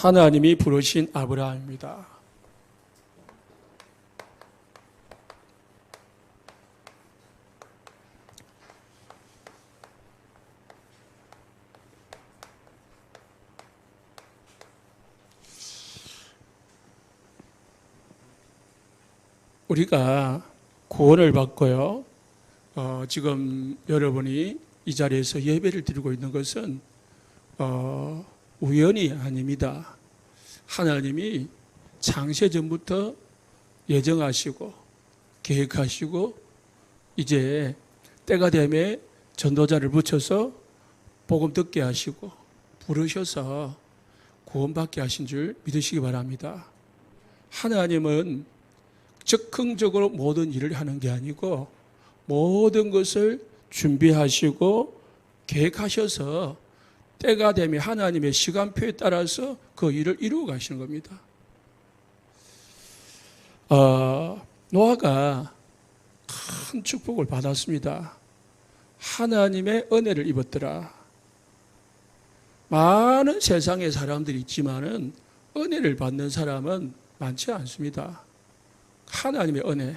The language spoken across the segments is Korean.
하나님이 부르신 아브라함입니다. 우리가 구원을 받고요. 지금 여러분이 이 자리에서 예배를 드리고 있는 것은 우연이 아닙니다. 하나님이 창세전부터 예정하시고 계획하시고 이제 때가 되면 전도자를 붙여서 복음 듣게 하시고 부르셔서 구원받게 하신 줄 믿으시기 바랍니다. 하나님은 즉흥적으로 모든 일을 하는 게 아니고 모든 것을 준비하시고 계획하셔서 때가 되면 하나님의 시간표에 따라서 그 일을 이루어 가시는 겁니다. 노아가 큰 축복을 받았습니다. 하나님의 은혜를 입었더라. 많은 세상의 사람들이 있지만은 은혜를 받는 사람은 많지 않습니다. 하나님의 은혜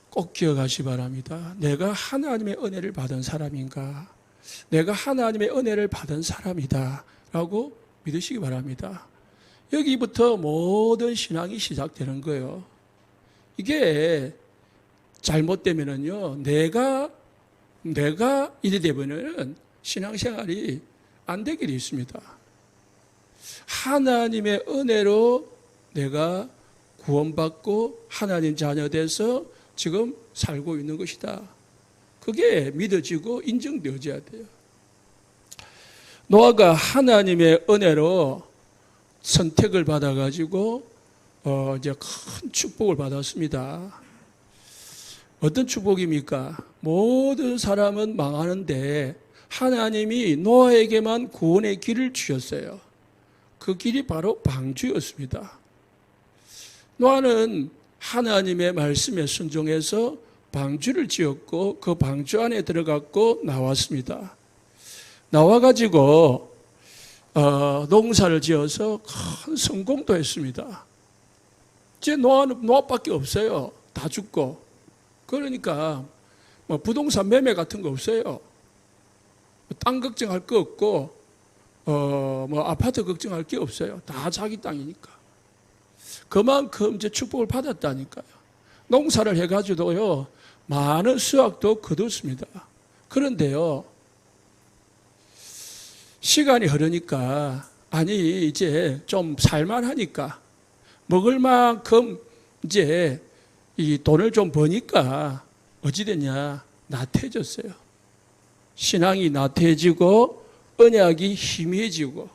꼭 기억하시 바랍니다. 내가 하나님의 은혜를 받은 사람인가? 내가 하나님의 은혜를 받은 사람이다 라고 믿으시기 바랍니다. 여기부터 모든 신앙이 시작되는 거예요. 이게 잘못되면은요, 내가 이래 되면은 신앙생활이 안 되게 돼 있습니다. 하나님의 은혜로 내가 구원받고 하나님 자녀 돼서 지금 살고 있는 것이다. 그게 믿어지고 인정되어져야 돼요. 노아가 하나님의 은혜로 선택을 받아가지고 이제 큰 축복을 받았습니다. 어떤 축복입니까? 모든 사람은 망하는데 하나님이 노아에게만 구원의 길을 주셨어요. 그 길이 바로 방주였습니다. 노아는 하나님의 말씀에 순종해서 방주를 지었고 그 방주 안에 들어갔고 나왔습니다. 나와가지고 농사를 지어서 큰 성공도 했습니다. 이제 노아밖에 없어요. 다 죽고. 그러니까 뭐 부동산 매매 같은 거 없어요. 땅 걱정할 거 없고 뭐 아파트 걱정할 게 없어요. 다 자기 땅이니까. 그만큼 이제 축복을 받았다니까요. 농사를 해가지고요, 많은 수확도 거뒀습니다. 그런데요, 시간이 흐르니까, 아니, 이제 좀 살만하니까, 먹을 만큼 이제 이 돈을 좀 버니까, 어찌됐냐, 나태해졌어요. 신앙이 나태해지고, 언약이 희미해지고,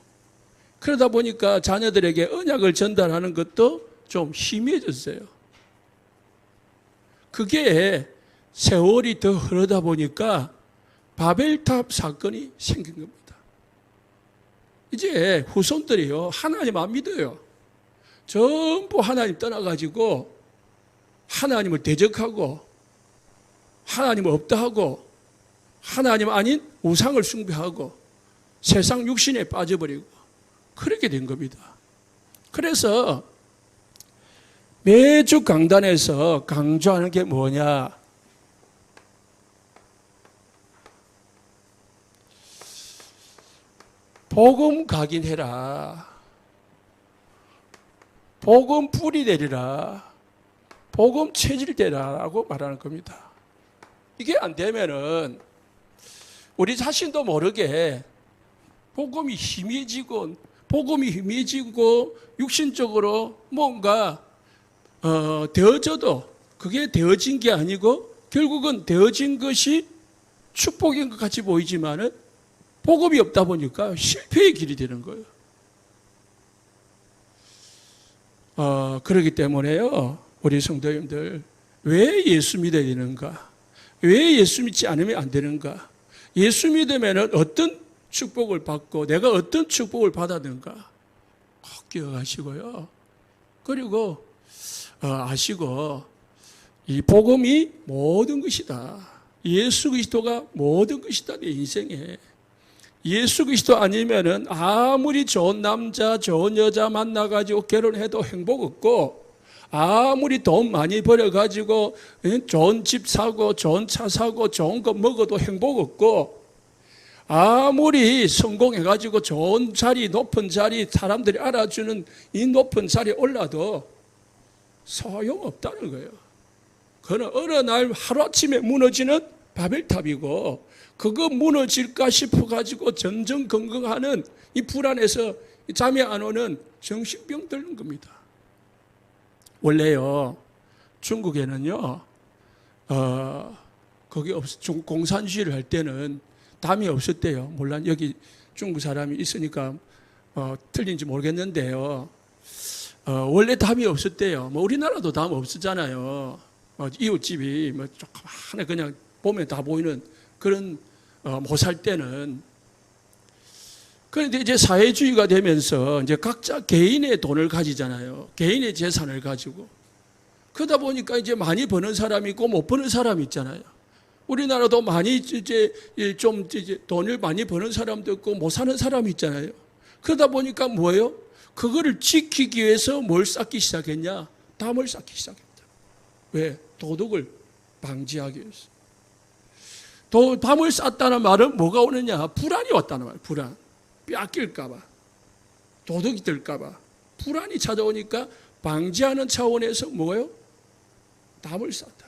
그러다 보니까 자녀들에게 언약을 전달하는 것도 좀 희미해졌어요. 그게 세월이 더 흐르다 보니까 바벨탑 사건이 생긴 겁니다. 이제 후손들이요, 하나님 안 믿어요. 전부 하나님 떠나가지고 하나님을 대적하고 하나님을 없다 하고 하나님 아닌 우상을 숭배하고 세상 육신에 빠져버리고 그렇게 된 겁니다. 그래서 매주 강단에서 강조하는 게 뭐냐? 복음 각인해라. 복음 뿌리 내리라. 복음 체질되라라고 말하는 겁니다. 이게 안 되면은 우리 자신도 모르게 복음이 희미해지고 육신적으로 뭔가 되어져도 그게 되어진 게 아니고 결국은 되어진 것이 축복인 것 같이 보이지만은 복음이 없다 보니까 실패의 길이 되는 거예요. 그렇기 때문에요, 우리 성도님들, 왜 예수 믿어야 되는가? 왜 예수 믿지 않으면 안 되는가? 예수 믿으면은 어떤 축복을 받고 내가 어떤 축복을 받았는가 꼭 기억하시고요. 그리고 아시고 이 복음이 모든 것이다. 예수 그리스도가 모든 것이다. 내 인생에. 예수 그리스도 아니면은 아무리 좋은 남자, 좋은 여자 만나가지고 결혼해도 행복 없고, 아무리 돈 많이 벌어가지고 좋은 집 사고, 좋은 차 사고, 좋은 거 먹어도 행복 없고, 아무리 성공해가지고 좋은 자리, 높은 자리, 사람들이 알아주는 이 높은 자리에 올라도 소용없다는 거예요. 그는 어느 날 하루아침에 무너지는 바벨탑이고, 그거 무너질까 싶어가지고 전전긍긍하는 이 불안에서 잠이 안 오는 정신병 들는 겁니다. 원래요, 중국에는요, 거기 공산주의를 할 때는 담이 없었대요. 물론 여기 중국 사람이 있으니까 틀린지 모르겠는데요. 원래 담이 없었대요. 뭐 우리나라도 담 없었잖아요. 이웃집이 뭐 하나 그냥 보면 다 보이는 그런 못 살 때는. 그런데 이제 사회주의가 되면서 이제 각자 개인의 돈을 가지잖아요. 개인의 재산을 가지고. 그러다 보니까 이제 많이 버는 사람이 있고 못 버는 사람이 있잖아요. 우리나라도 많이 이제 돈을 많이 버는 사람도 있고 못 사는 사람이 있잖아요. 그러다 보니까 뭐예요? 그거를 지키기 위해서 뭘 쌓기 시작했냐? 담을 쌓기 시작했다. 왜? 도둑을 방지하기 위해서. 담을 쌓다는 말은 뭐가 오느냐? 불안이 왔다는 말이에요. 불안. 뺏길까봐, 도둑이 될까봐 불안이 찾아오니까 방지하는 차원에서 뭐예요? 담을 쌓다.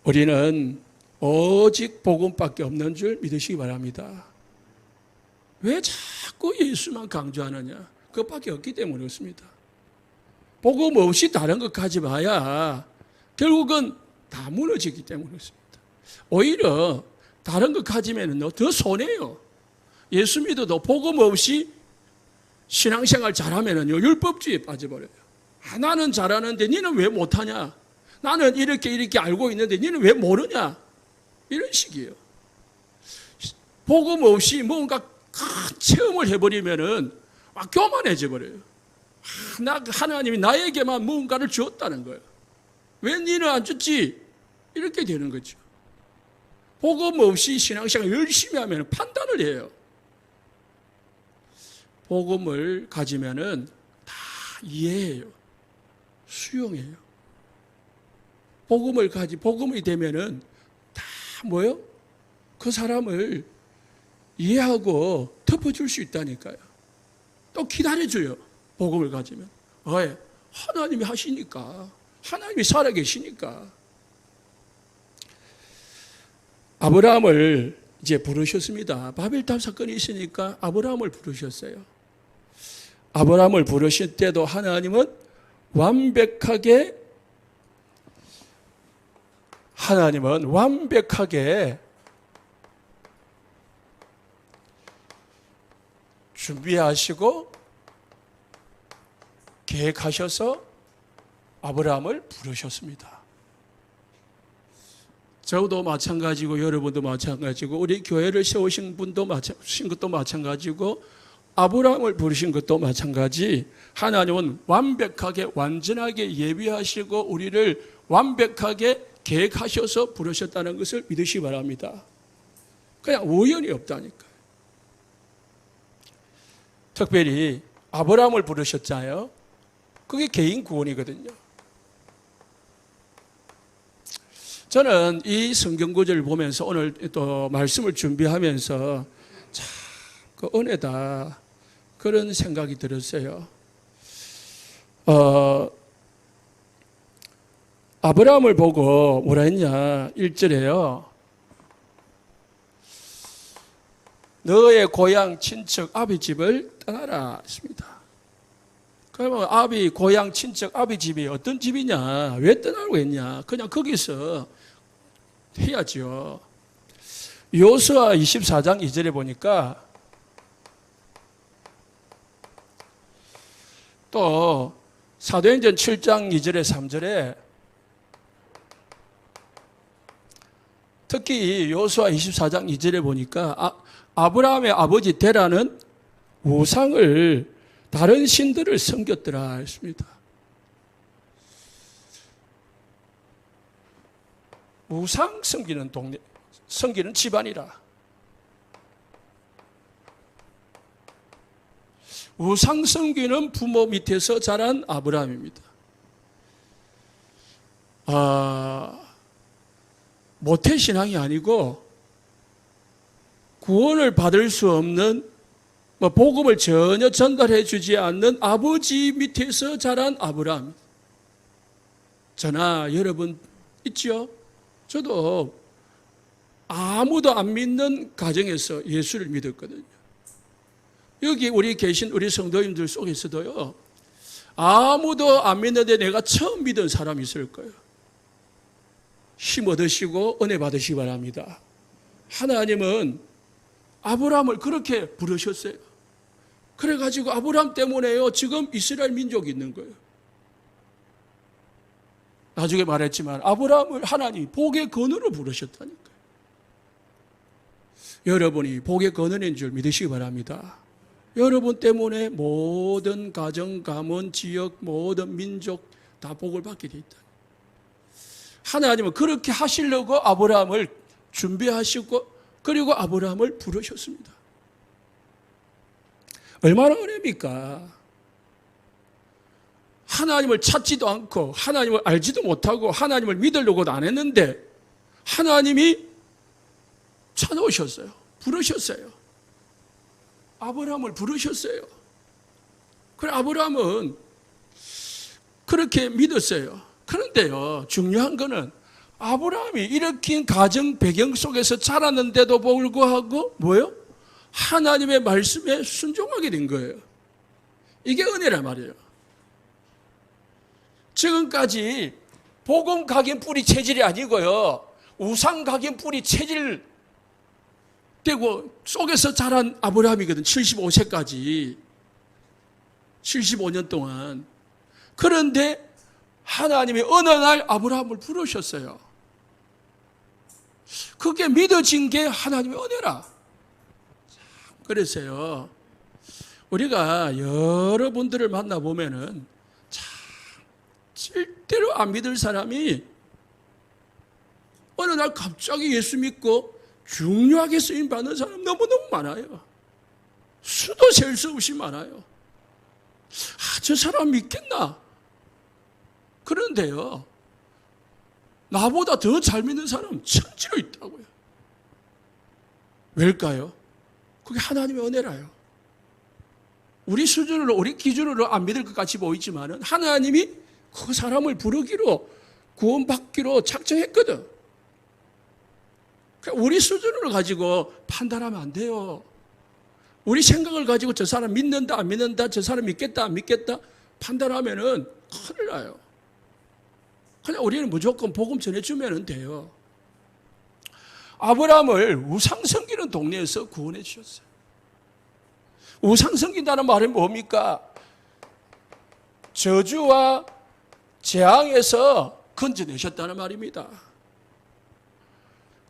우리는 오직 복음밖에 없는 줄 믿으시기 바랍니다. 왜 자꾸 예수만 강조하느냐? 그것밖에 없기 때문에 그렇습니다. 복음 없이 다른 것 가지 마야 결국은 다 무너지기 때문에 그렇습니다. 오히려 다른 것 가지면 더 손해요. 예수 믿어도 복음 없이 신앙생활 잘하면요 율법주의에 빠져버려요. 나는 잘하는데 니는 왜 못하냐? 나는 이렇게 알고 있는데 니는 왜 모르냐? 이런 식이에요. 복음 없이 뭔가 체험을 해버리면은 교만해져 버려요. 하나님이 나에게만 무언가를 주었다는 거예요. 왜 니는 안 줬지? 이렇게 되는 거죠. 복음 없이 신앙생활 열심히 하면 판단을 해요. 복음을 가지면은 다 이해해요. 수용해요. 복음이 되면은 다 뭐요? 그 사람을 이해하고 덮어줄 수 있다니까요. 또 기다려줘요. 복음을 가지면. 왜? 하나님이 하시니까. 하나님이 살아계시니까. 아브라함을 이제 부르셨습니다. 바벨탑 사건이 있으니까 아브라함을 부르셨어요. 아브라함을 부르실 때도 하나님은 완벽하게 준비하시고 계획하셔서 아브라함을 부르셨습니다. 저도 마찬가지고 여러분도 마찬가지고 우리 교회를 세우신 것도 마찬가지고 아브라함을 부르신 것도 마찬가지. 하나님은 완벽하게 완전하게 예비하시고 우리를 완벽하게 계획하셔서 부르셨다는 것을 믿으시기 바랍니다. 그냥 우연이 없다니까요. 특별히 아브라함을 부르셨잖아요. 그게 개인 구원이거든요. 저는 이 성경 구절을 보면서 오늘 또 말씀을 준비하면서 참 그 은혜다 그런 생각이 들었어요. 아브라함을 보고 뭐라 했냐? 1절에요. 너의 고향 친척 아비 집을 떠나라 했습니다. 그러면 고향 친척 아비 집이 어떤 집이냐? 왜 떠나라고 했냐? 그냥 거기서 해야죠. 여호수아 24장 2절에 보니까 또 사도행전 7장 2절에 3절에 특히 여호수아 24장 2절에 보니까 아브라함의 아버지 데라는 우상을 다른 신들을 섬겼더라 했습니다. 우상 섬기는 집안이라. 우상 섬기는 부모 밑에서 자란 아브라함입니다. 모태신앙이 아니고 구원을 받을 수 없는, 복음을 전혀 전달해 주지 않는 아버지 밑에서 자란 아브라함. 저나 여러분 있죠? 저도 아무도 안 믿는 가정에서 예수를 믿었거든요. 여기 우리 계신 우리 성도님들 속에서도요, 아무도 안 믿는데 내가 처음 믿은 사람이 있을 거예요. 힘 얻으시고 은혜 받으시기 바랍니다. 하나님은 아브라함을 그렇게 부르셨어요. 그래가지고 아브라함 때문에요, 지금 이스라엘 민족이 있는 거예요. 나중에 말했지만 아브라함을 하나님이 복의 근원으로 부르셨다니까요. 여러분이 복의 근원인 줄 믿으시기 바랍니다. 여러분 때문에 모든 가정, 가문, 지역, 모든 민족 다 복을 받게 돼 있다. 하나님은 그렇게 하시려고 아브라함을 준비하시고 그리고 아브라함을 부르셨습니다. 얼마나 은혜입니까? 하나님을 찾지도 않고 하나님을 알지도 못하고 하나님을 믿으려고도 안 했는데 하나님이 찾아오셨어요. 부르셨어요. 아브라함을 부르셨어요. 그래 아브라함은 그렇게 믿었어요. 그런데요, 중요한 거는 아브라함이 일으킨 가정 배경 속에서 자랐는데도 불구하고 뭐예요? 하나님의 말씀에 순종하게 된 거예요. 이게 은혜란 말이에요. 지금까지 복음 각인 뿌리 체질이 아니고요, 우상 각인 뿌리 체질 되고 속에서 자란 아브라함이거든. 75세까지 75년 동안. 그런데 하나님이 어느 날 아브라함을 부르셨어요. 그게 믿어진 게 하나님의 은혜라. 그래서요, 우리가 여러분들을 만나보면은 참 절대로 안 믿을 사람이 어느 날 갑자기 예수 믿고 중요하게 쓰임받는 사람 너무너무 많아요. 수도 셀 수 없이 많아요. 저 사람 믿겠나? 그런데요, 나보다 더 잘 믿는 사람 천지로 있다고요. 왜일까요? 그게 하나님의 은혜라요. 우리 수준으로, 우리 기준으로 안 믿을 것 같이 보이지만은 하나님이 그 사람을 부르기로, 구원받기로 작정했거든. 우리 수준으로 가지고 판단하면 안 돼요. 우리 생각을 가지고 저 사람 믿는다 안 믿는다, 저 사람 믿겠다 안 믿겠다 판단하면은 큰일 나요. 그냥 우리는 무조건 복음 전해주면 돼요. 아브라함을 우상 섬기는 동네에서 구원해 주셨어요. 우상 섬긴다는 말은 뭡니까? 저주와 재앙에서 건져내셨다는 말입니다.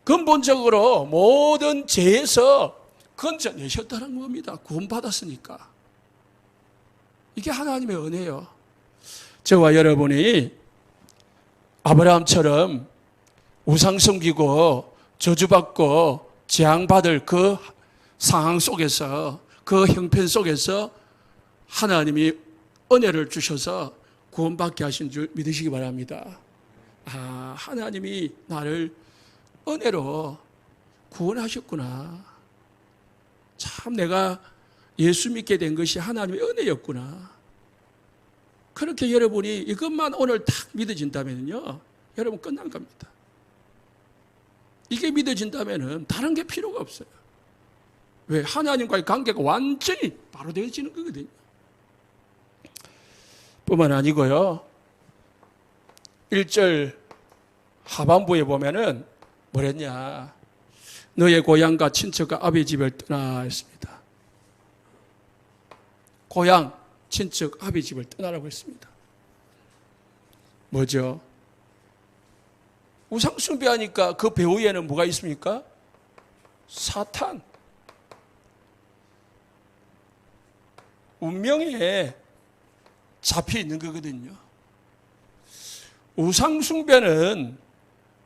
근본적으로 모든 죄에서 건져내셨다는 겁니다. 구원받았으니까. 이게 하나님의 은혜예요. 저와 여러분이 아브라함처럼 우상 섬기고 저주받고 재앙받을 그 상황 속에서, 그 형편 속에서 하나님이 은혜를 주셔서 구원받게 하신 줄 믿으시기 바랍니다. 하나님이 나를 은혜로 구원하셨구나. 참 내가 예수 믿게 된 것이 하나님의 은혜였구나. 그렇게 여러분이 이것만 오늘 딱 믿어진다면요, 여러분 끝난 겁니다. 이게 믿어진다면은 다른 게 필요가 없어요. 왜? 하나님과의 관계가 완전히 바로 되어지는 거거든요. 뿐만 아니고요, 1절 하반부에 보면은 뭐랬냐? 너의 고향과 친척과 아비 집을 떠나 했습니다. 고향, 친척, 아비 집을 떠나라고 했습니다. 뭐죠? 우상 숭배하니까 그 배후에는 뭐가 있습니까? 사탄. 운명에 잡혀 있는 거거든요. 우상 숭배는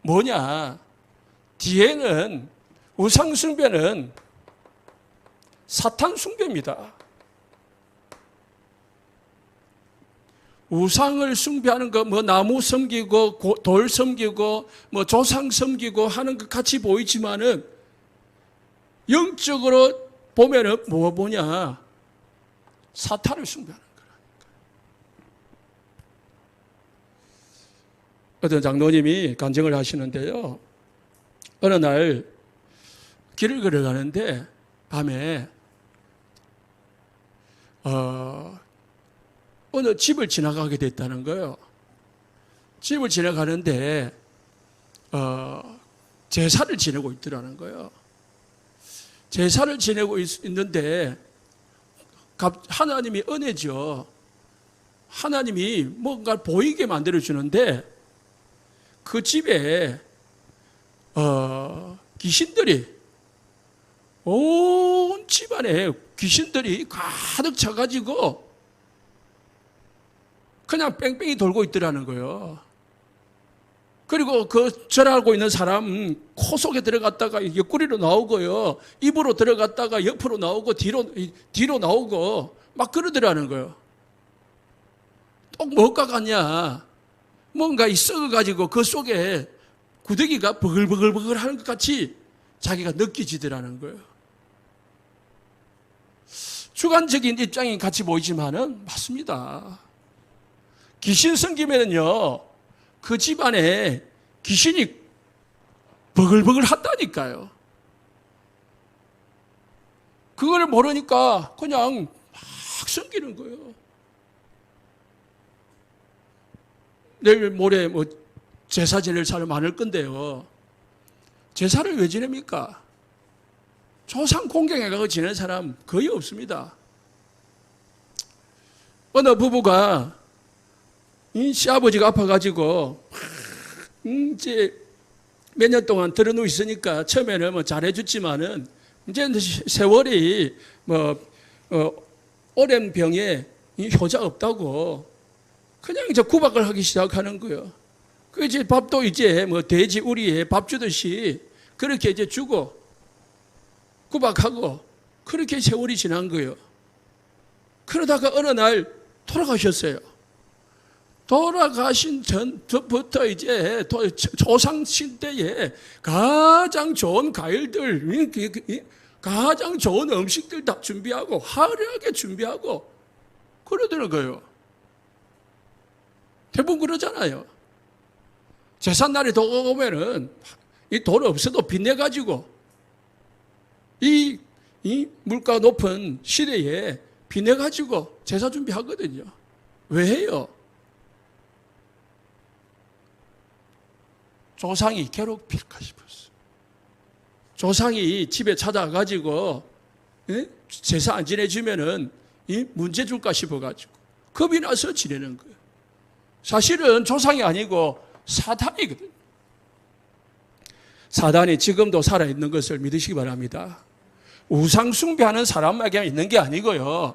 뭐냐? 뒤에는 우상 숭배는 사탄 숭배입니다. 우상을 숭배하는 거, 뭐 나무 섬기고 돌 섬기고 뭐 조상 섬기고 하는 것 같이 보이지만은 영적으로 보면은 뭐냐? 사탄을 숭배하는 거라니까. 어떤 장로님이 간증을 하시는데요. 어느 날 길을 걸어가는데 밤에 어느 집을 지나가게 됐다는 거예요. 집을 지나가는데 제사를 지내고 있더라는 거예요. 제사를 지내고 있는데 하나님이 은혜죠. 하나님이 뭔가 보이게 만들어주는데 그 집에 귀신들이 온 집안에 귀신들이 가득 차가지고 그냥 뺑뺑이 돌고 있더라는 거예요. 그리고 그 절하고 있는 사람 코 속에 들어갔다가 옆구리로 나오고요. 입으로 들어갔다가 옆으로 나오고 뒤로 나오고 막 그러더라는 거예요. 또 뭐가 같냐? 뭔가 썩어가지고 그 속에 구더기가 버글버글버글 하는 것 같이 자기가 느껴지더라는 거예요. 주관적인 입장이 같이 보이지만은 맞습니다. 귀신 섬기면은요, 그 집안에 귀신이 버글버글 한다니까요. 그걸 모르니까 그냥 막 섬기는 거예요. 내일 모레 뭐 제사 지낼 사람 많을 건데요. 제사를 왜 지냅니까? 조상 공경해가지고 지내는 사람 거의 없습니다. 어느 부부가 시아버지가 아파가지고 이제 몇 년 동안 들어누워 있으니까 처음에는 뭐 잘해줬지만은 이제 세월이 오랜 병에 효자 없다고 그냥 이제 구박을 하기 시작하는 거예요. 그 이제 밥도 이제 뭐 돼지 우리에 밥 주듯이 그렇게 이제 주고 구박하고 그렇게 세월이 지난 거예요. 그러다가 어느 날 돌아가셨어요. 돌아가신 전부터 이제 조상 시대에 가장 좋은 과일들, 가장 좋은 음식들 다 준비하고 화려하게 준비하고 그러더라는 거예요. 대부분 그러잖아요. 제삿날에 오면은 이 돈 없어도 빚내가지고 이 물가 높은 시대에 빚내가지고 제사 준비하거든요. 왜 해요? 조상이 괴롭힐까 싶었어. 조상이 집에 찾아가지고 제사 안 지내주면은 문제 줄까 싶어가지고 겁이 나서 지내는 거예요. 사실은 조상이 아니고 사탄이거든요. 사단이 지금도 살아있는 것을 믿으시기 바랍니다. 우상 숭배하는 사람에게 있는 게 아니고요.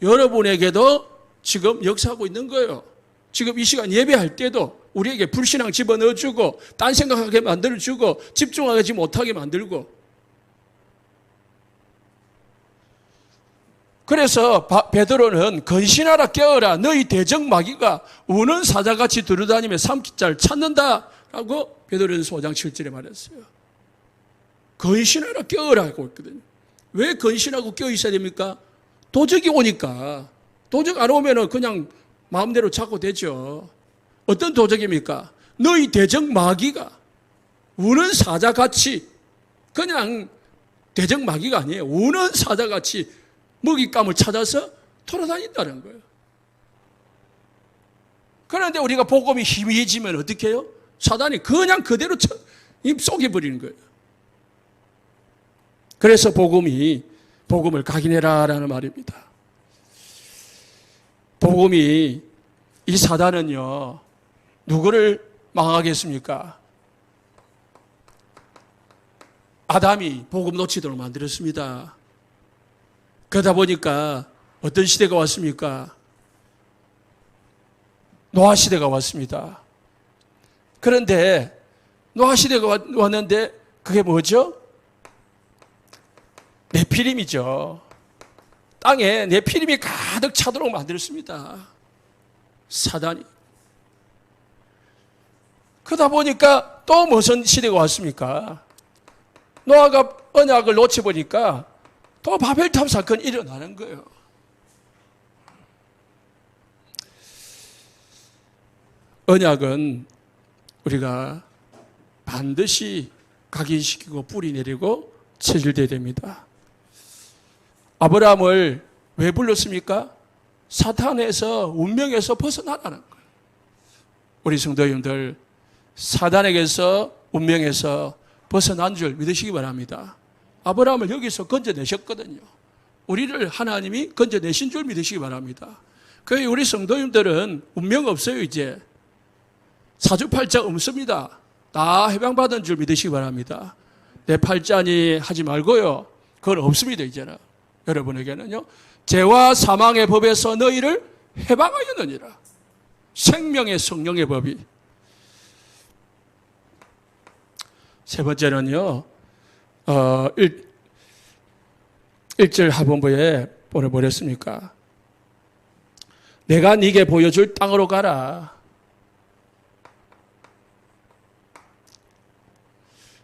여러분에게도 지금 역사하고 있는 거예요. 지금 이 시간 예배할 때도 우리에게 불신앙 집어넣어주고 딴 생각하게 만들어주고 집중하지 못하게 만들고 그래서 베드로는 건신하라 깨어라 너희 대적 마귀가 우는 사자같이 두루다니며 삼키자를 찾는다라고 베드로는 5장 7절에 말했어요. 건신하라 깨어라 하고 있거든요. 왜 건신하고 깨어 있어야 됩니까? 도적이 오니까. 도적 안 오면은 그냥 마음대로 찾고 되죠. 어떤 도적입니까? 너희 대적 마귀가 우는 사자같이 그냥 대적 마귀가 아니에요. 우는 사자같이 먹잇감을 찾아서 돌아다닌다는 거예요. 그런데 우리가 복음이 희미해지면 어떻게 해요? 사단이 그냥 그대로 쏘개버리는 거예요. 그래서 복음을 각인해라라는 말입니다. 복음이 이 사단은요 누구를 망하겠습니까? 아담이 복음 놓치도록 만들었습니다. 그러다 보니까 어떤 시대가 왔습니까? 노아 시대가 왔습니다. 그런데 노아 시대가 왔는데 그게 뭐죠? 네피림이죠. 땅에 네피림이 가득 차도록 만들었습니다. 사단이. 그러다 보니까 또 무슨 시대가 왔습니까? 노아가 언약을 놓쳐보니까 또 바벨탑 사건이 일어나는 거예요. 언약은 우리가 반드시 각인시키고 뿌리 내리고 체질돼야 됩니다. 아브라함을 왜 불렀습니까? 사탄에서 운명에서 벗어나라는 거예요. 우리 성도님들 사단에게서 운명에서 벗어난 줄 믿으시기 바랍니다. 아브라함을 여기서 건져내셨거든요. 우리를 하나님이 건져내신 줄 믿으시기 바랍니다. 그래서 우리 성도님들은 운명 없어요. 이제 사주팔자 없습니다. 다 해방받은 줄 믿으시기 바랍니다. 내 팔자니 하지 말고요. 그건 없습니다. 이제는 여러분에게는요. 죄와 사망의 법에서 너희를 해방하였느니라. 생명의 성령의 법이. 세 번째는요. 1절 하본부에 보내버렸습니까? 내가 네게 보여줄 땅으로 가라.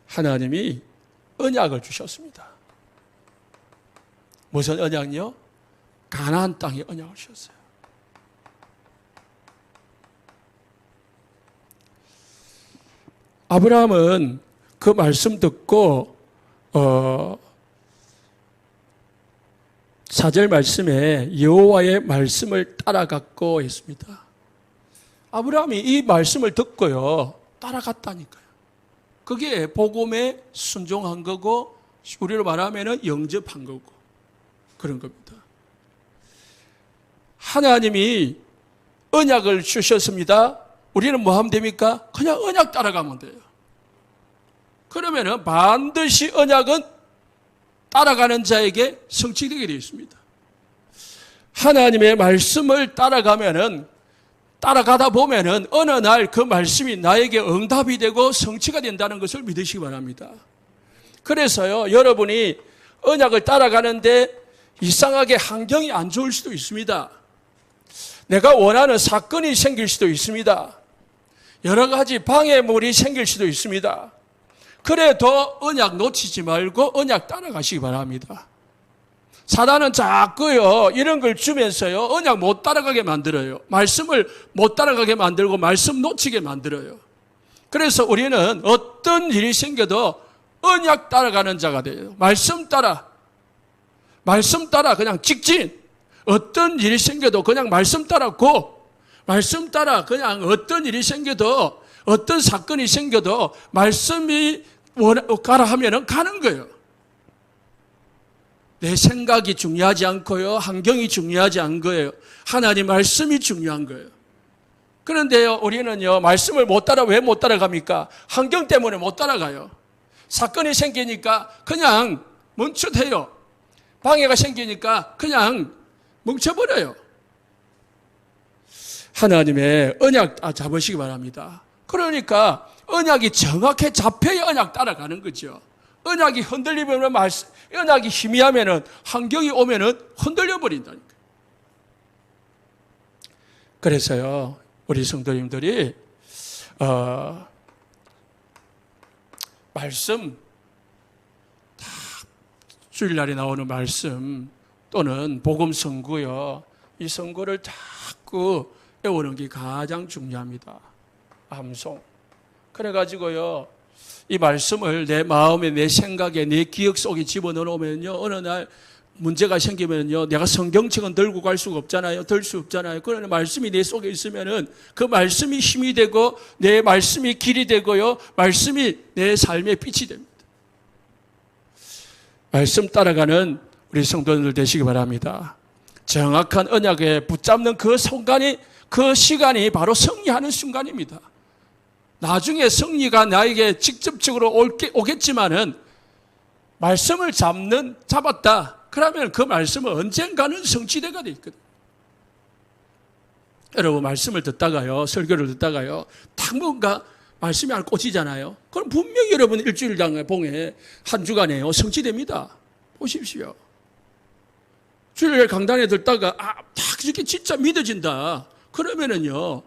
하나님이 언약을 주셨습니다. 무슨 언약이요? 가나안 땅에 언약을 주셨어요. 아브라함은 그 말씀 듣고 4절 말씀에 여호와의 말씀을 따라갔고 했습니다. 아브라함이 이 말씀을 듣고요 따라갔다니까요. 그게 복음에 순종한 거고 우리로 말하면 영접한 거고 그런 겁니다. 하나님이 언약을 주셨습니다. 우리는 뭐 하면 됩니까? 그냥 언약 따라가면 돼요. 그러면은 반드시 언약은 따라가는 자에게 성취되게 되어 있습니다. 하나님의 말씀을 따라가다 보면은 어느 날 그 말씀이 나에게 응답이 되고 성취가 된다는 것을 믿으시기 바랍니다. 그래서요, 여러분이 언약을 따라가는데 이상하게 환경이 안 좋을 수도 있습니다. 내가 원하는 사건이 생길 수도 있습니다. 여러 가지 방해물이 생길 수도 있습니다. 그래도 언약 놓치지 말고 언약 따라가시기 바랍니다. 사단은 자꾸요 이런 걸 주면서요 언약 못 따라가게 만들어요. 말씀을 못 따라가게 만들고 말씀 놓치게 만들어요. 그래서 우리는 어떤 일이 생겨도 언약 따라가는 자가 돼요. 말씀 따라 그냥 직진. 어떤 일이 생겨도 그냥 말씀 따라고, 말씀 따라 그냥 어떤 일이 생겨도, 어떤 사건이 생겨도 말씀이 가라 하면은 가는 거예요. 내 생각이 중요하지 않고요, 환경이 중요하지 않은 거예요. 하나님 말씀이 중요한 거예요. 그런데요, 우리는요, 말씀을 왜 못 따라갑니까? 환경 때문에 못 따라가요. 사건이 생기니까 그냥 멈춰대요. 방해가 생기니까 그냥 멈춰버려요. 하나님의 언약 잡으시기 바랍니다. 그러니까 언약이 정확히 잡혀야 언약 따라가는 거죠. 언약이 흔들리면 언약이 희미하면은 환경이 오면은 흔들려 버린다니까. 그래서요, 우리 성도님들이 말씀 다 주일날에 나오는 말씀 또는 복음 선구요, 이 선구를 자꾸 외우는 게 가장 중요합니다. 암송. 그래가지고요, 이 말씀을 내 마음에, 내 생각에, 내 기억 속에 집어넣으면요, 어느 날 문제가 생기면요, 내가 성경책은 들고 갈 수가 없잖아요. 들 수 없잖아요. 그러나 말씀이 내 속에 있으면은 그 말씀이 힘이 되고, 내 말씀이 길이 되고요, 말씀이 내 삶의 빛이 됩니다. 말씀 따라가는 우리 성도들 되시기 바랍니다. 정확한 언약에 붙잡는 그 순간이, 그 시간이 바로 승리하는 순간입니다. 나중에 승리가 나에게 직접적으로 오겠지만은 말씀을 잡았다. 그러면 그 말씀은 언젠가는 성취되가 돼 있거든요. 여러분 말씀을 듣다가요, 설교를 듣다가요, 딱 뭔가 말씀이 하나 꽂히잖아요. 그럼 분명히 여러분 일주일당 봉에 한 주간에요 성취됩니다. 보십시오. 주일 강단에 듣다가 딱 이렇게 진짜 믿어진다. 그러면은요,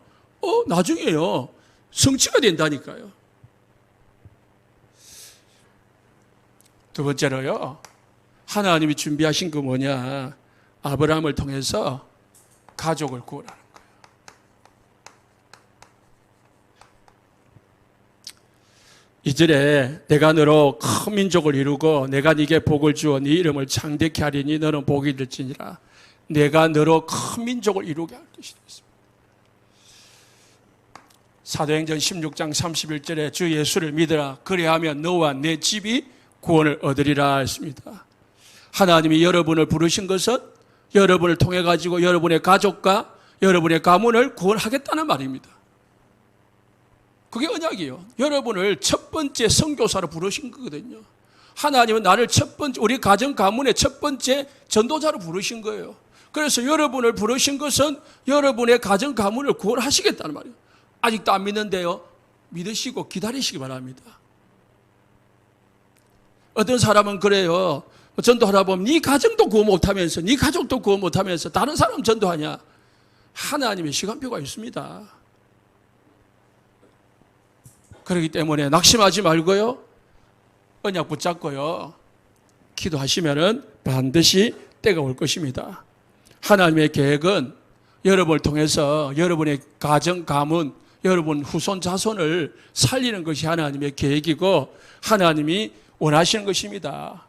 나중에요, 성취가 된다니까요. 두 번째로요, 하나님이 준비하신 거 뭐냐? 아브라함을 통해서 가족을 구원하는 거예요. 이절에 내가 너로 큰 민족을 이루고 내가 네게 복을 주어 네 이름을 창대케 하리니 너는 복이 될지니라. 내가 너로 큰 민족을 이루게 할 것이다. 사도행전 16장 31절에 주 예수를 믿으라. 그래야면 너와 내 집이 구원을 얻으리라 했습니다. 하나님이 여러분을 부르신 것은 여러분을 통해 가지고 여러분의 가족과 여러분의 가문을 구원하겠다는 말입니다. 그게 언약이에요. 여러분을 첫 번째 선교사로 부르신 거거든요. 하나님은 나를 첫 번째, 우리 가정 가문의 첫 번째 전도자로 부르신 거예요. 그래서 여러분을 부르신 것은 여러분의 가정 가문을 구원하시겠다는 말이에요. 아직도 안 믿는데요, 믿으시고 기다리시기 바랍니다. 어떤 사람은 그래요. 전도하다 보면 네 가정도 구원 못하면서 네 가족도 구원 못하면서 다른 사람 전도하냐? 하나님의 시간표가 있습니다. 그렇기 때문에 낙심하지 말고요, 언약 붙잡고요, 기도하시면은 반드시 때가 올 것입니다. 하나님의 계획은 여러분을 통해서 여러분의 가정, 가문, 여러분 후손, 자손을 살리는 것이 하나님의 계획이고 하나님이 원하시는 것입니다.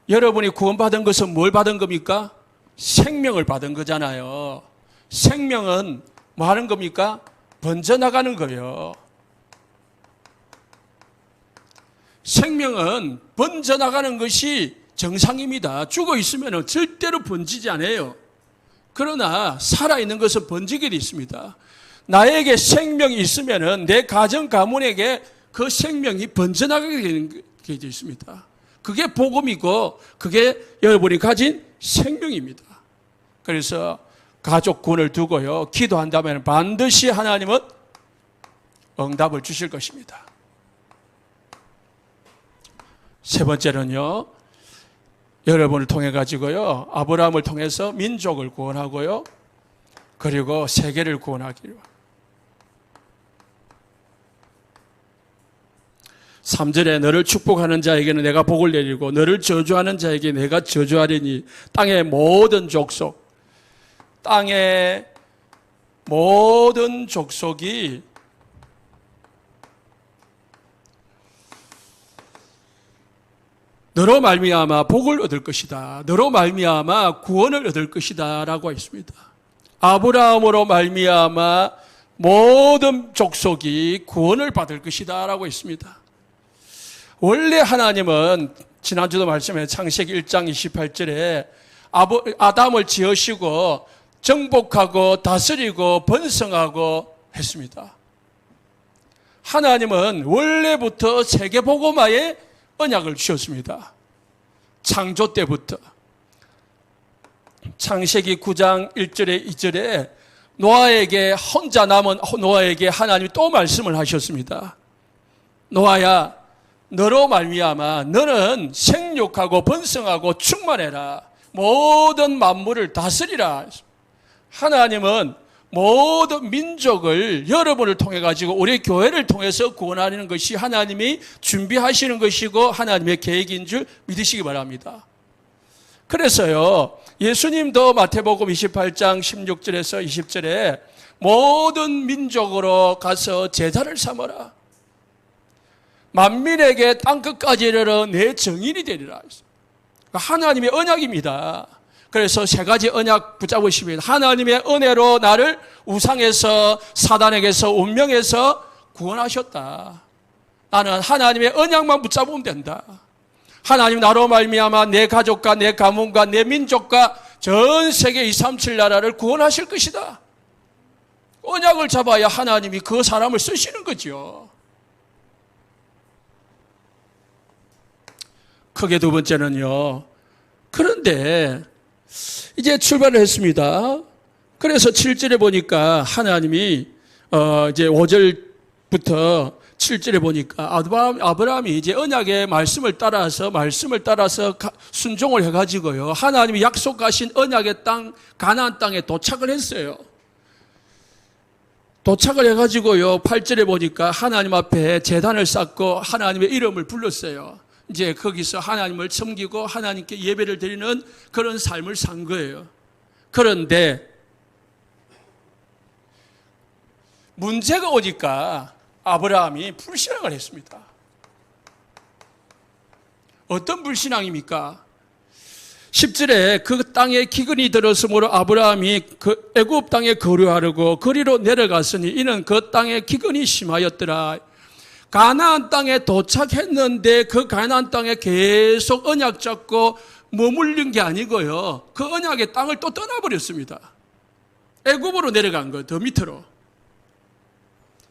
여러분이 구원받은 것은 뭘 받은 겁니까? 생명을 받은 거잖아요. 생명은 뭐 하는 겁니까? 번져나가는 거예요. 생명은 번져나가는 것이 정상입니다. 죽어 있으면 절대로 번지지 않아요. 그러나 살아있는 것은 번지게 되어 있습니다. 나에게 생명이 있으면 내 가정, 가문에게 그 생명이 번져나가게 되는 게 되어 있습니다. 그게 복음이고 그게 여러분이 가진 생명입니다. 그래서 가족 구원을 두고요, 기도한다면 반드시 하나님은 응답을 주실 것입니다. 세 번째는요, 여러분을 통해 가지고요, 아브라함을 통해서 민족을 구원하고요, 그리고 세계를 구원하기로. 3절에 너를 축복하는 자에게는 내가 복을 내리고 너를 저주하는 자에게 내가 저주하리니 땅의 모든 족속, 땅의 모든 족속이 너로 말미암아 복을 얻을 것이다. 너로 말미암아 구원을 얻을 것이다 라고 했습니다. 아브라함으로 말미암아 모든 족속이 구원을 받을 것이다 라고 했습니다. 원래 하나님은 지난주도 말씀해 창세기 1장 28절에 아담을 지으시고 정복하고 다스리고 번성하고 했습니다. 하나님은 원래부터 세계복음화에 언약을 주셨습니다. 창조 때부터. 창세기 9장 1절에 2절에 노아에게 혼자 남은 노아에게 하나님이 또 말씀을 하셨습니다. 노아야, 너로 말미암아 너는 생육하고 번성하고 충만해라. 모든 만물을 다스리라. 하나님은 모든 민족을 여러분을 통해 가지고 우리 교회를 통해서 구원하는 것이 하나님이 준비하시는 것이고 하나님의 계획인 줄 믿으시기 바랍니다. 그래서요, 예수님도 마태복음 28장 16절에서 20절에 모든 민족으로 가서 제자를 삼아라. 만민에게 땅끝까지 이르러 내 증인이 되리라. 하나님의 언약입니다. 그래서 세 가지 언약 붙잡으시면 하나님의 은혜로 나를 우상에서, 사단에게서, 운명에서 구원하셨다. 나는 하나님의 언약만 붙잡으면 된다. 하나님 나로 말미암아 내 가족과 내 가문과 내 민족과 전 세계 237 나라를 구원하실 것이다. 언약을 잡아야 하나님이 그 사람을 쓰시는 거죠. 크게 두 번째는요, 그런데 이제 출발을 했습니다. 그래서 7절에 보니까 하나님이 이제 5절부터 7절에 보니까 아브라함이 이제 언약의 말씀을 따라서 순종을 해가지고요. 하나님이 약속하신 언약의 땅, 가나안 땅에 도착을 했어요. 도착을 해가지고요. 8절에 보니까 하나님 앞에 제단을 쌓고 하나님의 이름을 불렀어요. 이제 거기서 하나님을 섬기고 하나님께 예배를 드리는 그런 삶을 산 거예요. 그런데 문제가 오니까 아브라함이 불신앙을 했습니다. 어떤 불신앙입니까? 10절에 그 땅에 기근이 들었으므로 아브라함이 그 애굽 땅에 거류하려고 거리로 내려갔으니 이는 그 땅에 기근이 심하였더라. 가나안 땅에 도착했는데 그 가나안 땅에 계속 언약 잡고 머물른 게 아니고요. 그 언약의 땅을 또 떠나버렸습니다. 애굽으로 내려간 거예요. 더 밑으로.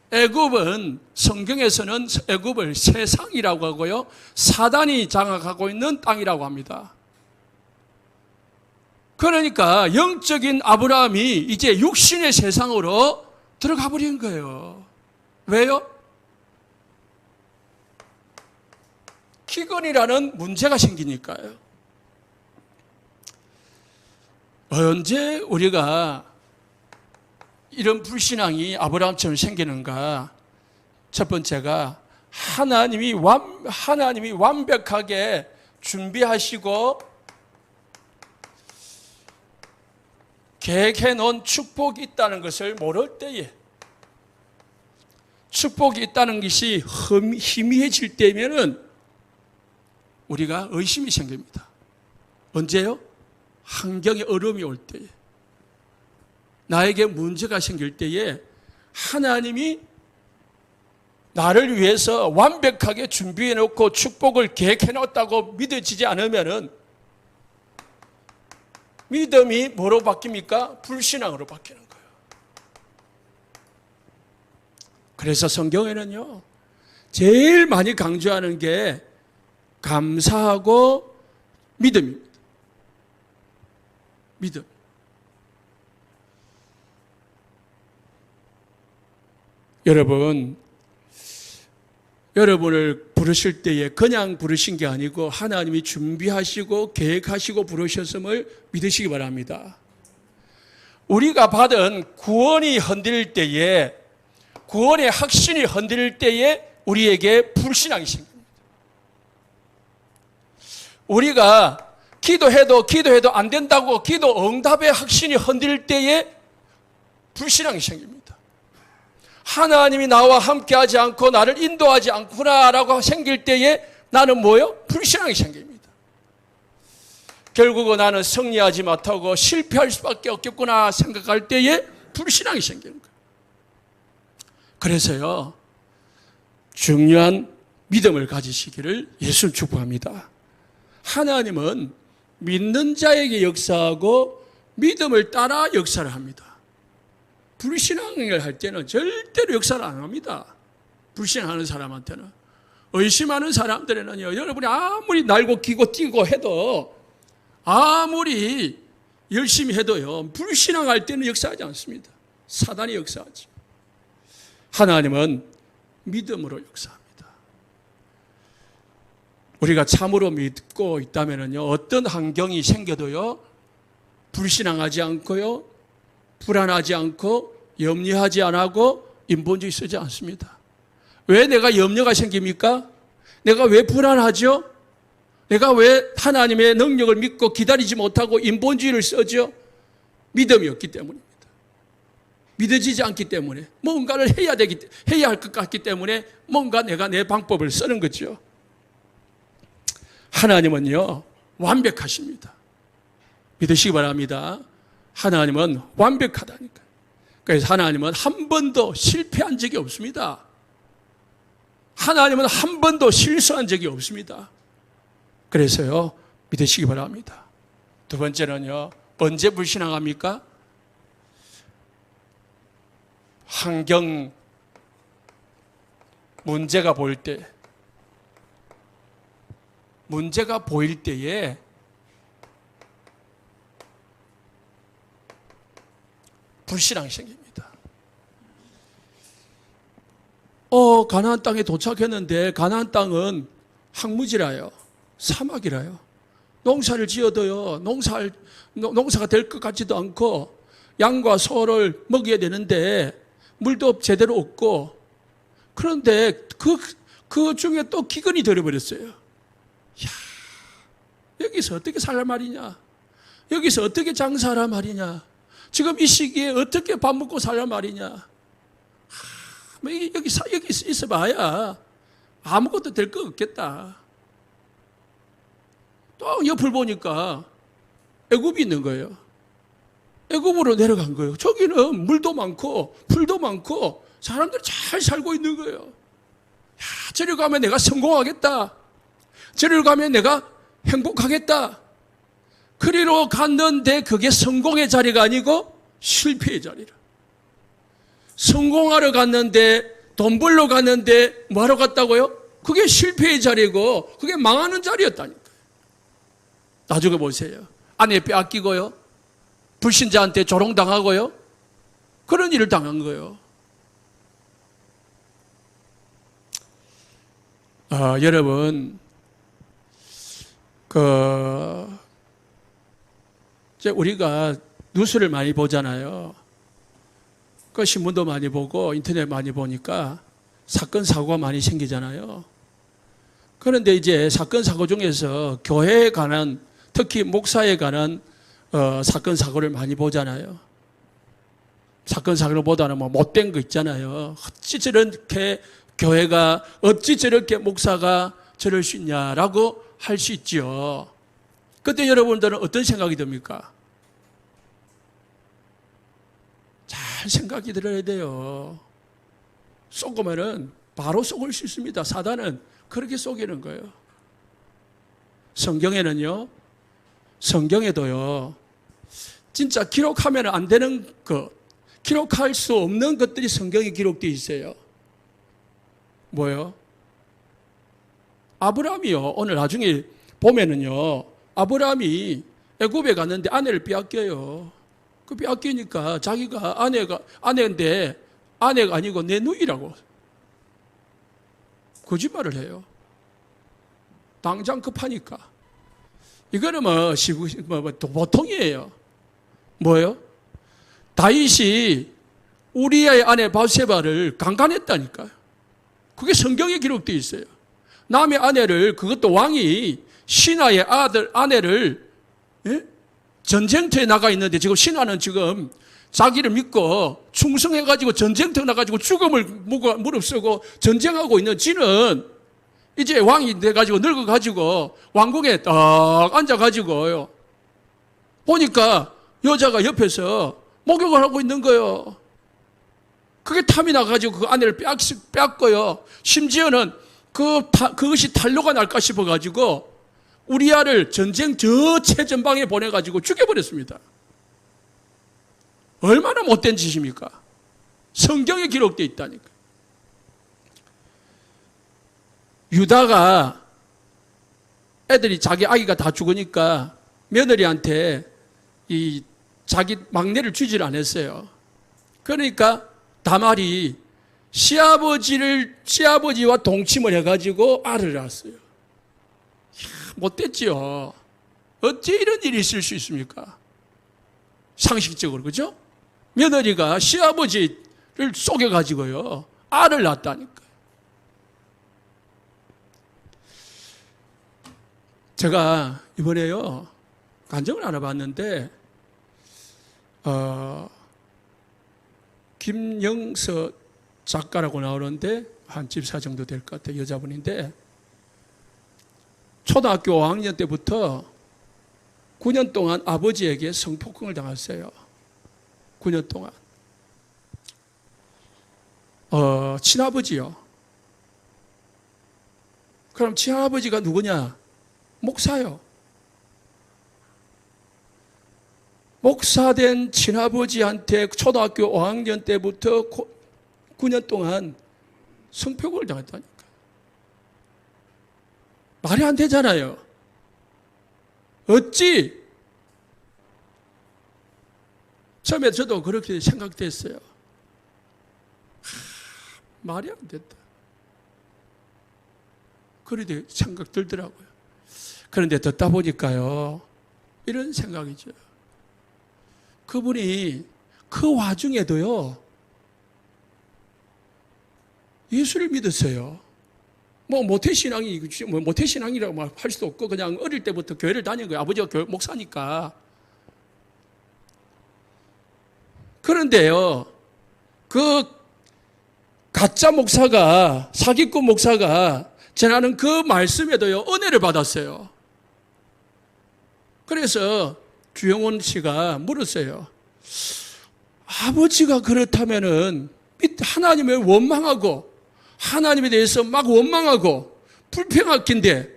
애굽은 성경에서는 애굽을 세상이라고 하고요. 사단이 장악하고 있는 땅이라고 합니다. 그러니까 영적인 아브라함이 이제 육신의 세상으로 들어가 버린 거예요. 왜요? 기근이라는 문제가 생기니까요. 언제 우리가 이런 불신앙이 아브라함처럼 생기는가? 첫 번째가 하나님이 완벽하게 준비하시고 계획해 놓은 축복이 있다는 것을 모를 때에, 축복이 있다는 것이 희미해질 때면은 우리가 의심이 생깁니다. 언제요? 환경에 어려움이 올 때에, 나에게 문제가 생길 때에 하나님이 나를 위해서 완벽하게 준비해 놓고 축복을 계획해 놓았다고 믿어지지 않으면은 믿음이 뭐로 바뀝니까? 불신앙으로 바뀌는 거예요. 그래서 성경에는요, 제일 많이 강조하는 게 감사하고 믿음입니다. 믿음. 여러분을 부르실 때에 그냥 부르신 게 아니고 하나님이 준비하시고 계획하시고 부르셨음을 믿으시기 바랍니다. 우리가 받은 구원이 흔들릴 때에, 구원의 확신이 흔들릴 때에 우리에게 불신앙이 생깁니다. 우리가 기도해도 안 된다고 기도 응답의 확신이 흔들릴 때에 불신앙이 생깁니다. 하나님이 나와 함께하지 않고 나를 인도하지 않구나라고 생길 때에 나는 뭐요? 불신앙이 생깁니다. 결국은 나는 승리하지 못하고 실패할 수밖에 없겠구나 생각할 때에 불신앙이 생기는 거예요. 그래서요, 중요한 믿음을 가지시기를 예수님 축복합니다. 하나님은 믿는 자에게 역사하고 믿음을 따라 역사를 합니다. 불신앙을 할 때는 절대로 역사를 안 합니다. 불신하는 사람한테는. 의심하는 사람들에는요, 여러분이 아무리 날고 기고 뛰고 해도, 아무리 열심히 해도요, 불신앙할 때는 역사하지 않습니다. 사단이 역사하지. 하나님은 믿음으로 역사합니다. 우리가 참으로 믿고 있다면요, 어떤 환경이 생겨도요, 불신앙하지 않고요, 불안하지 않고 염려하지 않고 인본주의 쓰지 않습니다. 왜 내가 염려가 생깁니까? 내가 왜 불안하죠? 내가 왜 하나님의 능력을 믿고 기다리지 못하고 인본주의를 쓰죠? 믿음이 없기 때문입니다. 믿어지지 않기 때문에, 뭔가를 해야 할 것 같기 때문에 뭔가 내가 내 방법을 쓰는 거죠. 하나님은요, 완벽하십니다. 믿으시기 바랍니다. 하나님은 완벽하다니까요. 그래서 하나님은 한 번도 실패한 적이 없습니다. 하나님은 한 번도 실수한 적이 없습니다. 그래서요, 믿으시기 바랍니다. 두 번째는요, 언제 불신앙합니까? 환경, 문제가 보일 때에 불신앙이 생깁니다. 그리고 가나안 땅에 도착했는데 가나안 땅은 황무지라요. 사막이라요. 농사를 지어도요. 농사가 될 것 같지도 않고 양과 소를 먹여야 되는데 물도 제대로 없고 그런데 그 중에 또 기근이 들어버렸어요. 이야, 여기서 어떻게 살란 말이냐? 여기서 어떻게 장사하란 말이냐? 지금 이 시기에 어떻게 밥 먹고 살란 말이냐? 여기 있어봐야 아무것도 될 거 없겠다. 또 옆을 보니까 애굽이 있는 거예요. 애굽으로 내려간 거예요. 저기는 물도 많고 풀도 많고 사람들이 잘 살고 있는 거예요. 야, 저리 가면 내가 성공하겠다. 저리 가면 내가 행복하겠다. 그리로 갔는데 그게 성공의 자리가 아니고 실패의 자리라. 성공하러 갔는데 돈 벌러 갔는데 뭐하러 갔다고요? 그게 실패의 자리고 그게 망하는 자리였다니까요. 나중에 보세요. 아내 빼앗기고요. 불신자한테 조롱당하고요. 그런 일을 당한 거예요. 여러분, 이제 우리가 뉴스를 많이 보잖아요. 신문도 많이 보고 인터넷 많이 보니까 사건 사고가 많이 생기잖아요. 그런데 이제 사건 사고 중에서 교회에 관한, 특히 목사에 관한 사건 사고를 많이 보잖아요. 사건 사고보다는 뭐 못된 거 있잖아요. 어찌 저렇게 교회가, 어찌 저렇게 목사가 저럴 수 있냐라고 할 수 있죠. 그때 여러분들은 어떤 생각이 듭니까? 잘 생각이 들어야 돼요. 쏘고면은 바로 쏘을 수 있습니다. 사단은 그렇게 쏘기는 거예요. 성경에는요, 성경에도요, 진짜 기록하면 안 되는 것, 기록할 수 없는 것들이 성경에 기록되어 있어요. 뭐요? 아브라함이요, 오늘 나중에 보면은요, 아브라함이 애굽에 갔는데 아내를 빼앗겨요. 그 빼앗기니까 자기가 아내인데 아내가 아니고 내 누이라고 거짓말을 해요. 당장 급하니까. 이거는 보통이에요. 뭐예요? 다윗이 우리아의 아내 바세바를 강간했다니까요. 그게 성경에 기록되어 있어요. 남의 아내를, 그것도 왕이 신하의 아내를, 예? 전쟁터에 나가 있는데 지금 신하는 지금 자기를 믿고 충성해가지고 전쟁터 나가지고 죽음을 무릅쓰고 전쟁하고 있는 지는 이제 왕이 돼가지고 늙어가지고 왕궁에 딱 앉아가지고요. 보니까 여자가 옆에서 목욕을 하고 있는 거예요. 그게 탐이 나가지고 그 아내를 빼앗고요. 심지어는 그것이 탄로가 날까 싶어가지고 우리아를 전쟁 저 최전방에 보내가지고 죽여버렸습니다. 얼마나 못된 짓입니까? 성경에 기록되어 있다니까. 유다가 애들이 자기 아기가 다 죽으니까 며느리한테 이 자기 막내를 주지를 않았어요. 그러니까 다말이 시아버지와 동침을 해가지고 알을 낳았어요. 못됐지요. 어찌 이런 일이 있을 수 있습니까? 상식적으로, 그죠? 며느리가 시아버지를 속여가지고요, 알을 낳았다니까. 제가 이번에요, 간증을 알아봤는데, 김영서 작가라고 나오는데, 한 집사 정도 될 것 같아요. 여자분인데, 초등학교 5학년 때부터 9년 동안 아버지에게 성폭행을 당했어요. 9년 동안. 친아버지요. 그럼 친아버지가 누구냐? 목사요. 목사된 친아버지한테 초등학교 5학년 때부터 9년 동안 성폭행을 당했다니까. 말이 안 되잖아요. 어찌? 처음에 저도 그렇게 생각됐어요. 말이 안 됐다. 그런데 생각 들더라고요. 그런데 듣다 보니까요, 이런 생각이죠. 그분이 그 와중에도요, 예수를 믿었어요. 뭐 모태신앙이라고 할 수도 없고 그냥 어릴 때부터 교회를 다닌 거예요. 아버지가 교회 목사니까. 그런데요, 그 가짜 목사가, 사기꾼 목사가 전하는 그 말씀에도요, 은혜를 받았어요. 그래서 주영원 씨가 물었어요. 아버지가 그렇다면은 하나님을 원망하고 하나님에 대해서 막 원망하고 불평할 긴데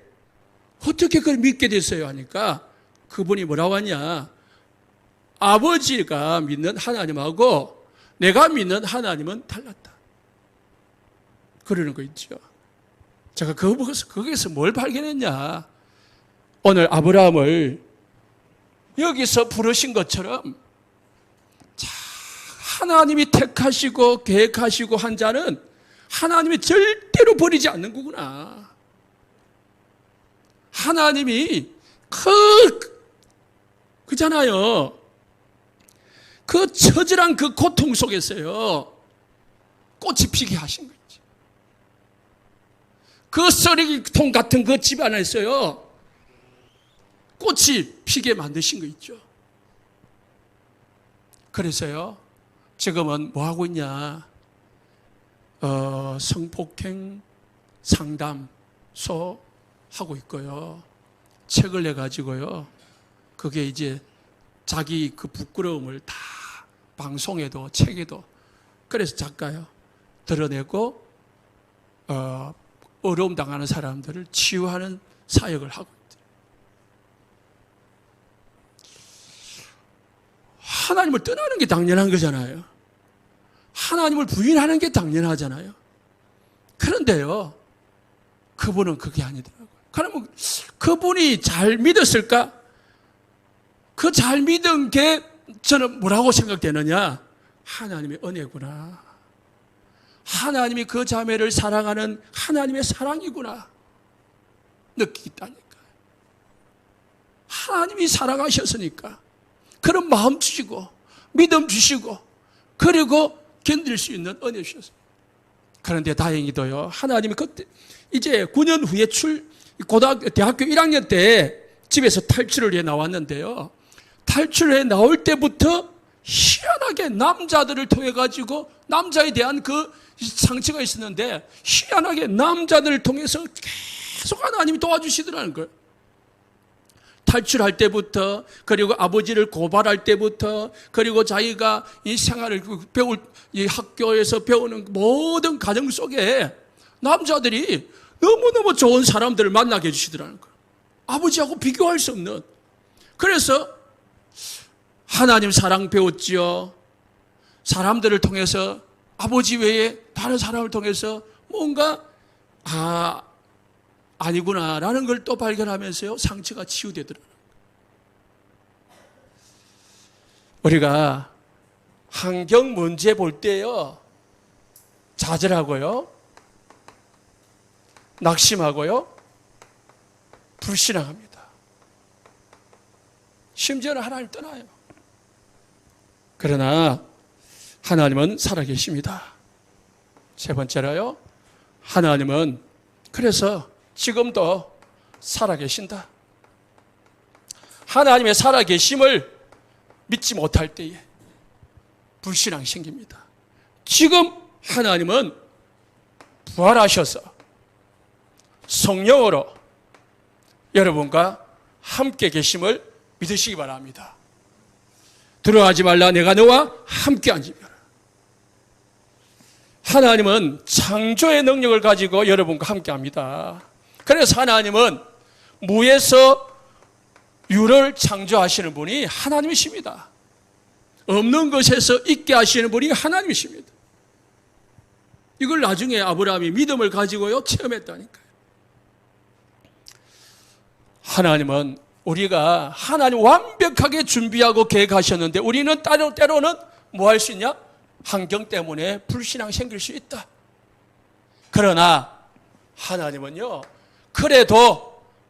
어떻게 그걸 믿게 됐어요? 하니까 그분이 뭐라고 하냐? 아버지가 믿는 하나님하고 내가 믿는 하나님은 달랐다. 그러는 거 있죠. 제가 거기서 뭘 발견했냐? 오늘 아브라함을 여기서 부르신 것처럼 하나님이 택하시고 계획하시고 한 자는 하나님이 절대로 버리지 않는 거구나. 하나님이 그잖아요. 그 처절한 그 고통 속에서요, 꽃이 피게 하신 거지. 그 쓰레기통 같은 그 집안에서요, 꽃이 피게 만드신 거 있죠. 그래서요, 지금은 뭐 하고 있냐? 성폭행 상담소 하고 있고요. 책을 내가지고요. 그게 이제 자기 그 부끄러움을 다 방송에도 책에도 그래서 작가요. 드러내고 어려움 당하는 사람들을 치유하는 사역을 하고 있대요. 하나님을 떠나는 게 당연한 거잖아요. 하나님을 부인하는 게 당연하잖아요. 그런데요, 그분은 그게 아니더라고요. 그러면 그분이 잘 믿었을까? 그 잘 믿은 게 저는 뭐라고 생각되느냐? 하나님의 은혜구나. 하나님이 그 자매를 사랑하는 하나님의 사랑이구나. 느끼겠다니까. 하나님이 사랑하셨으니까. 그런 마음 주시고, 믿음 주시고, 그리고 견딜 수 있는 은혜 주셨어요. 그런데 다행히도요, 하나님이 그때, 이제 9년 후에 대학교 1학년 때 집에서 탈출을 해 나왔는데요. 탈출해 나올 때부터 희한하게 남자들을 통해가지고 남자에 대한 그 상처가 있었는데 희한하게 남자들을 통해서 계속 하나님이 도와주시더라는 거예요. 탈출할 때부터, 그리고 아버지를 고발할 때부터, 그리고 자기가 이 생활을 이 학교에서 배우는 모든 과정 속에 남자들이 너무너무 좋은 사람들을 만나게 해주시더라는 거예요. 아버지하고 비교할 수 없는. 그래서 하나님 사랑 배웠지요. 사람들을 통해서, 아버지 외에 다른 사람을 통해서 뭔가 아니구나라는 걸 또 발견하면서요, 상처가 치유되더라고요. 우리가 환경 문제 볼 때요, 좌절하고요, 낙심하고요, 불신앙합니다. 심지어는 하나님 떠나요. 그러나 하나님은 살아계십니다. 세 번째로요, 하나님은 그래서 지금도 살아계신다. 하나님의 살아계심을 믿지 못할 때에 불신앙이 생깁니다. 지금 하나님은 부활하셔서 성령으로 여러분과 함께 계심을 믿으시기 바랍니다. 두려워하지 말라, 내가 너와 함께 앉으리라. 하나님은 창조의 능력을 가지고 여러분과 함께 합니다. 그래서 하나님은 무에서 유를 창조하시는 분이 하나님이십니다. 없는 것에서 있게 하시는 분이 하나님이십니다. 이걸 나중에 아브라함이 믿음을 가지고요, 체험했다니까요. 하나님은 우리가 하나님 완벽하게 준비하고 계획하셨는데 우리는 때로는 뭐 할 수 있냐? 환경 때문에 불신앙이 생길 수 있다. 그러나 하나님은요,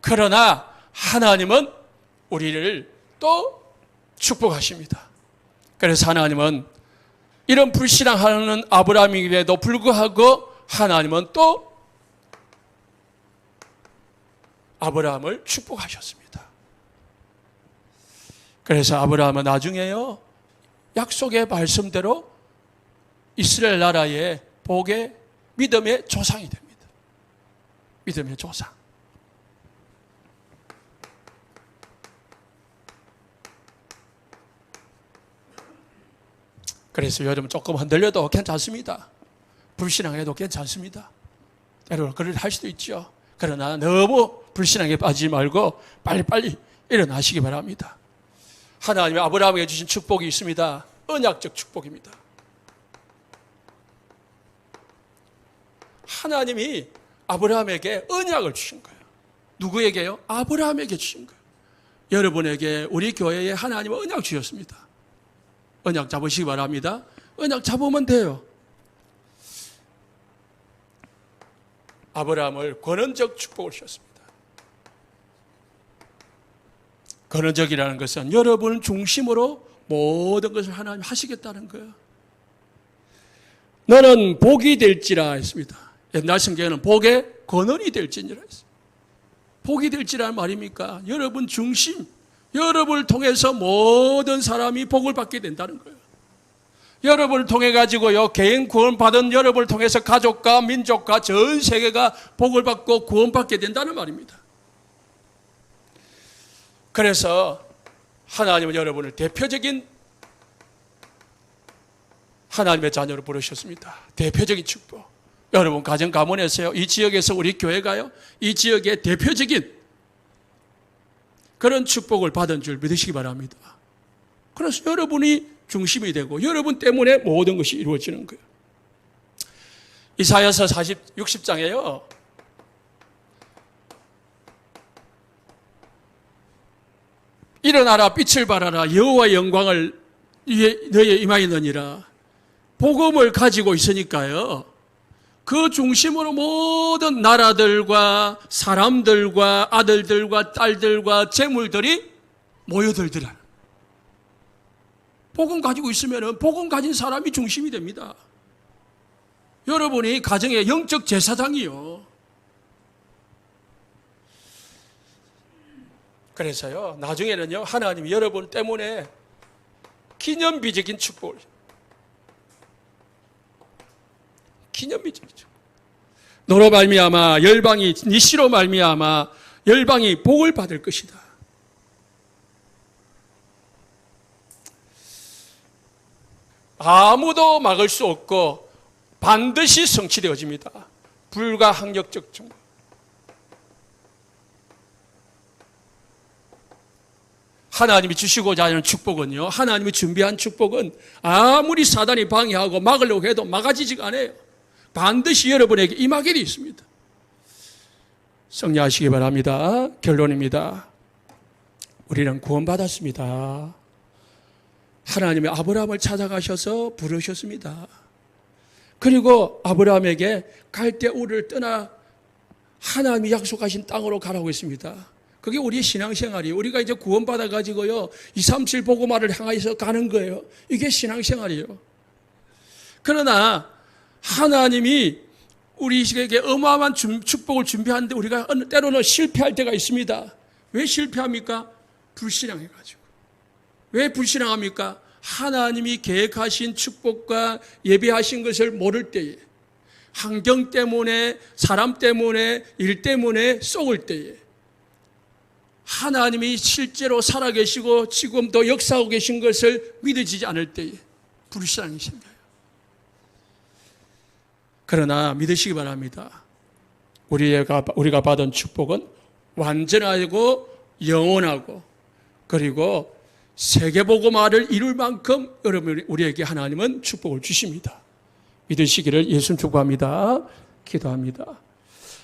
그러나 하나님은 우리를 또 축복하십니다. 그래서 하나님은 이런 불신앙하는 아브라함에게도 불구하고 하나님은 또 아브라함을 축복하셨습니다. 그래서 아브라함은 나중에요, 약속의 말씀대로 이스라엘 나라의 복의 믿음의 조상이 됩니다. 믿음의 조상. 그래서 여러분 조금 흔들려도 괜찮습니다. 불신앙해도 괜찮습니다. 때로 그를 할 수도 있죠. 그러나 너무 불신앙에 빠지지 말고 빨리빨리 일어나시기 바랍니다. 하나님이 아브라함에게 주신 축복이 있습니다. 언약적 축복입니다. 하나님이 아브라함에게 언약을 주신 거예요. 누구에게요? 아브라함에게 주신 거예요. 여러분에게 우리 교회에 하나님은 언약 주셨습니다. 언약 잡으시기 바랍니다. 언약 잡으면 돼요. 아브라함을 권원적 축복을 주셨습니다. 권원적이라는 것은 여러분 중심으로 모든 것을 하나님 하시겠다는 거예요. 너는 복이 될지라 했습니다. 옛날 성경에는 복의 권원이 될지니라 했습니다. 복이 될지라는 말입니까? 여러분 중심, 여러분을 통해서 모든 사람이 복을 받게 된다는 거예요. 여러분을 통해 가지고요, 개인 구원 받은 여러분을 통해서 가족과 민족과 전 세계가 복을 받고 구원받게 된다는 말입니다. 그래서 하나님은 여러분을 대표적인 하나님의 자녀로 부르셨습니다. 대표적인 축복. 여러분 가정 가문에서요, 이 지역에서 우리 교회가요, 이 지역의 대표적인 그런 축복을 받은 줄 믿으시기 바랍니다. 그래서 여러분이 중심이 되고 여러분 때문에 모든 것이 이루어지는 거예요. 이사야서 60장에요. 일어나라 빛을 발하라 여호와의 영광을 너희에 임하였느니라. 복음을 가지고 있으니까요, 그 중심으로 모든 나라들과 사람들과 아들들과 딸들과 재물들이 모여들더라. 복음 가지고 있으면 복음 가진 사람이 중심이 됩니다. 여러분이 가정의 영적 제사장이요. 그래서요, 나중에는요, 하나님이 여러분 때문에 기념비적인 축복을, 기념비적이죠. 너로 말미암아 열방이, 니시로 말미암아 열방이 복을 받을 것이다. 아무도 막을 수 없고 반드시 성취되어집니다. 불가항력적 정보. 하나님이 주시고자 하는 축복은요, 하나님이 준비한 축복은 아무리 사단이 방해하고 막으려고 해도 막아지지가 않아요. 반드시 여러분에게 임하게 되어 있습니다. 성령하시기 바랍니다. 결론입니다. 우리는 구원받았습니다. 하나님이 아브라함을 찾아가셔서 부르셨습니다. 그리고 아브라함에게 갈대우를 떠나 하나님이 약속하신 땅으로 가라고 했습니다. 그게 우리의 신앙생활이에요. 우리가 이제 구원받아가지고요, 237 복음화를 향해서 가는 거예요. 이게 신앙생활이에요. 그러나 하나님이 우리에게 어마어마한 축복을 준비하는데 우리가 때로는 실패할 때가 있습니다. 왜 실패합니까? 불신앙해가지고. 왜 불신앙합니까? 하나님이 계획하신 축복과 예비하신 것을 모를 때에, 환경 때문에, 사람 때문에, 일 때문에 속을 때에, 하나님이 실제로 살아계시고 지금도 역사하고 계신 것을 믿어지지 않을 때에 불신앙이 생겨요. 그러나 믿으시기 바랍니다. 우리가 받은 축복은 완전하고 영원하고, 그리고 세계복음화를 이룰 만큼 여러분, 우리에게 하나님은 축복을 주십니다. 믿으시기를 예수님 축복합니다. 기도합니다.